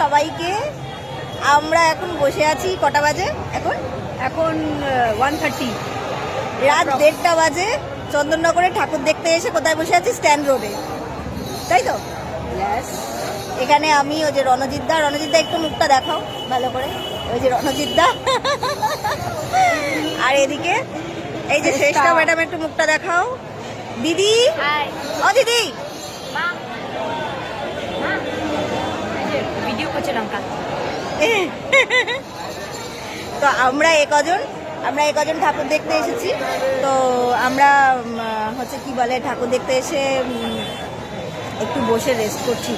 সবাইকে। আমরা এখন বসে আছি, কটা বাজে এখন? এখন 1:30 রাত 1:30 বাজে। চন্দননগরে ঠাকুর দেখতে এসে কোথায় বসে আছি? স্ট্যান্ড রোডে, তাই তো? এখানে আমি, ওই যে রণজিৎদা একটু মুখটা দেখাও ভালো করে, ওই যে রণজিৎদা। আর এদিকে এই যে শ্রেষ্ঠা ম্যাডাম, একটু মুখটা দেখাও। দিদি, ও দিদি, ভিডিও করছিলাম কাল। তো আমরা একজন ঠাকুর দেখতে এসেছি। তো আমরা হচ্ছে কি বলে, ঠাকুর দেখতে এসে একটু বসে রেস্ট করছি।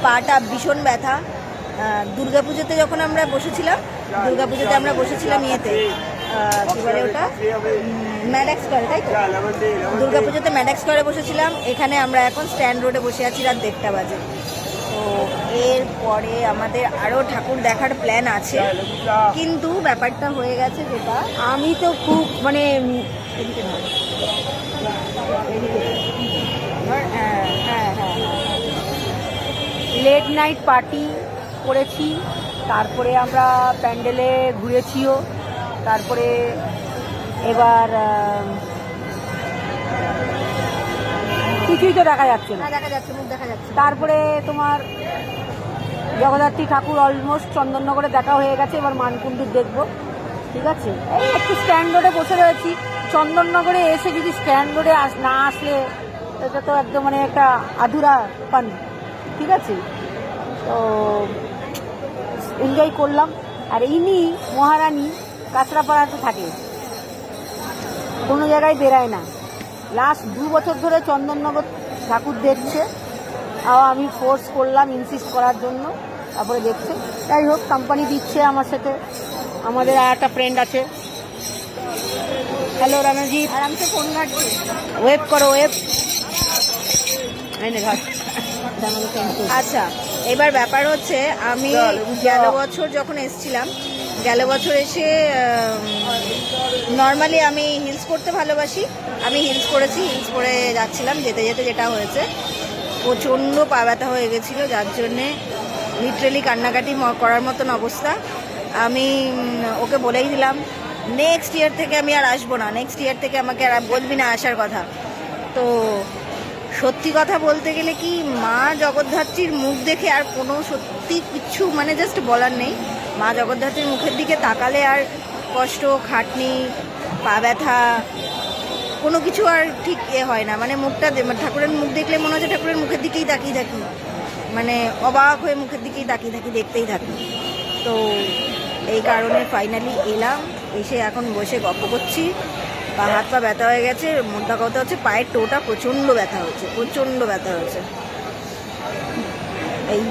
পাটা ভীষণ ব্যথা। দুর্গাপুজোতে যখন আমরা বসেছিলাম, ইয়েতে কি বলে ওটা, ম্যাডাক্স স্কোয়ারে, তাই তো? দুর্গাপুজোতে ম্যাডাক্স স্কোয়ারে বসেছিলাম। এখানে আমরা এখন স্ট্যান্ড রোডে বসে আছি রাত 1:30 বাজে। তো এরপরে আমাদের আরও ঠাকুর দেখার প্ল্যান আছে, কিন্তু ব্যাপারটা হয়ে গেছে যেটা, আমি তো খুব মানে লেট নাইট পার্টি করেছি, তারপরে আমরা প্যান্ডেলে ঘুরেছিও, তারপরে এবার কিছুই তো দেখা যাচ্ছে না, মুখ দেখা যাচ্ছে। তারপরে তোমার জগদ্ধাত্রী ঠাকুর অলমোস্ট চন্দননগরে দেখা হয়ে গেছে, এবার মানকুণ্ডুর দেখবো। ঠিক আছে, এই একটু স্ট্যান্ড রোডে বসে রয়েছি। চন্দননগরে এসে যদি স্ট্যান্ড রোডে না আসলে এটা তো একদম মানে একটা আধুরা পান। ঠিক আছে, তো এনজয় করলাম। আর ইনি মহারানী কাঁচরাপাড়াতে থাকে, কোনো জায়গায় বেরায় না। লাস্ট 2 বছর ধরে চন্দননগর ঠাকুর দেখছে, আর আমি ফোর্স করলাম, ইনসিস্ট করার জন্য, তারপরে দেখছে। যাই হোক, কোম্পানি দিচ্ছে আমার সাথে। আমাদের আর একটা ফ্রেন্ড আছে, হ্যালো রানাজিৎ, আরামসে ফোন ঘাটছে, ওয়েব করো, ওয়েব। আচ্ছা, এবার ব্যাপার হচ্ছে, আমি গেল বছর যখন এসেছিলাম, এসে নর্মালি আমি হিলস করতে ভালোবাসি। আমি হিলস করেছি, হিলস করে যাচ্ছিলাম, যেতে যেতে যেটা হয়েছে, প্রচণ্ড পা ব্যথা হয়ে গেছিলো, যার জন্যে লিটারেলি কান্নাকাটি করার মতন অবস্থা। আমি ওকে বলেই দিলাম, নেক্সট ইয়ার থেকে আমি আর আসবো না, নেক্সট ইয়ার থেকে আমাকে আর বলবি না আসার কথা। তো সত্যি কথা বলতে গেলে কি, মা জগদ্ধাত্রীর মুখ দেখে আর কোনো সত্যি কিচ্ছু মানে জাস্ট বলার নেই। মা জগদ্ধাত্রীর মুখের দিকে তাকালে আর কষ্ট, খাটনি, পা ব্যথা, কোনো কিছু আর ঠিক হয় না। মানে মুখটা, ঠাকুরের মুখ দেখলে মনে হচ্ছে ঠাকুরের মুখের দিকেই তাকিয়ে থাকি, মানে অবাক হয়ে মুখের দিকেই তাকিয়ে থাকি, দেখতেই থাকি। তো এই কারণে ফাইনালি এলাম, এসে এখন বসে গল্প করছি। বা হাত পা ব্যথা হয়ে গেছে, মোটা কথা হচ্ছে পায়ের টোটা প্রচণ্ড ব্যথা হয়েছে। এই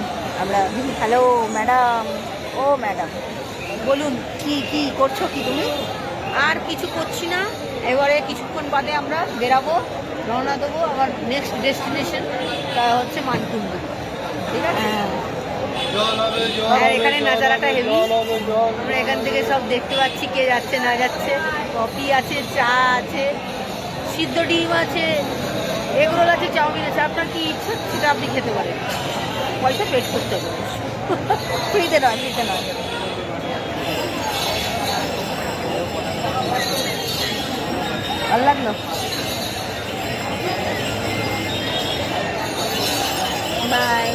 আমরা, হ্যালো ম্যাডাম, ও ম্যাডাম বলুন, কি করছো কি তুমি? আর কিছু করছি না, এবারে কিছুক্ষণ বাদে আমরা বেরাবো, রওনা দেবো। আমার নেক্সট ডেস্টিনেশন হচ্ছে মানকুণ্ডু। ঠিক আছে, আর এখানে নাজারাটা হেভি, আমরা এখান থেকে সব দেখতে পাচ্ছি কে যাচ্ছে না যাচ্ছে। কফি আছে, চা আছে, সিদ্ধ ডিম আছে, এগরোল আছে, চাউমিন আছে। আপনার কি ইচ্ছা সেটা আপনি খেতে পারেন, পয়সা পেড করতে হবে, ফ্রিতে নয়। ভালো লাগলো, বাই।